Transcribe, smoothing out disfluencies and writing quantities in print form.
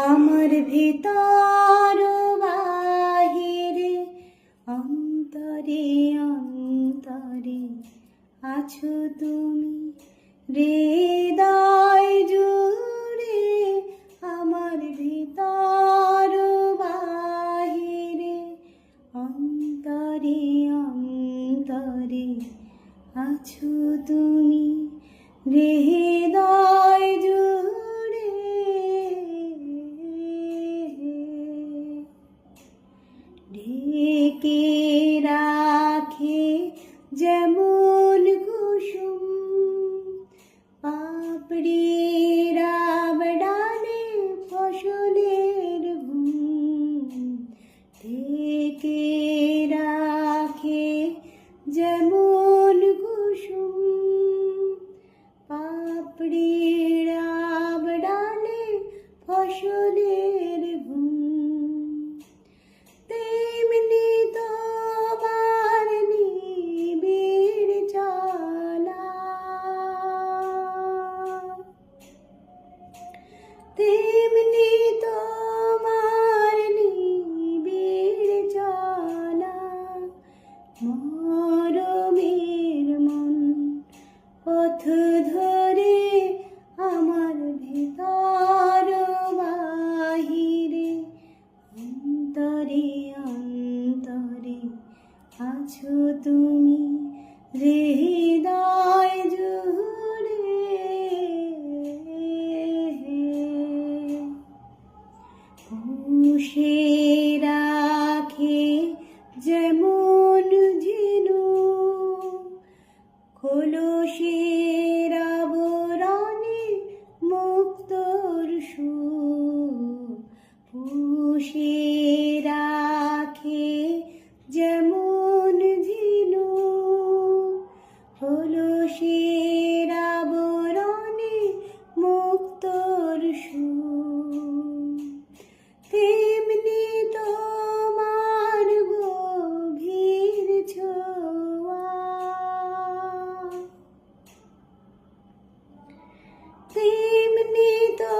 আমার ভিতর বাহিরে অন্তরে অন্তরে আছো তুমি, হৃদয় জুড়ে আমার ভিতর বাহিরে অন্তরে অন্তরে আছো তুমি, হৃদয় জুড়ে। ঢেকে রাখে যেমন কুসুম পাপড়ির আবডালে ফসলের ঘুম, ঢেকে রাখে যেমন কুসুম পাপড়ির আবডালে ফসলের ঘুম, তেমনি তোমার নিবিড় চলা, তেমনি তোমার নিবিড় চলা। মরমের মন পথ ধরে আমার ভিতর বাহিরে অন্তরে অন্তরে আছো তুমি, হৃদয় জুড়ে। পুষে রাখে যেমন ঝিনুক খোলসের আবরণে মুক্তোর সুখ, পুষে রাখে যেমন ঝিনুক খোলসের আবরণে মুক্তোর সুখ, তেমনি তোমার গভীর ছোঁয়া, তেমনি তো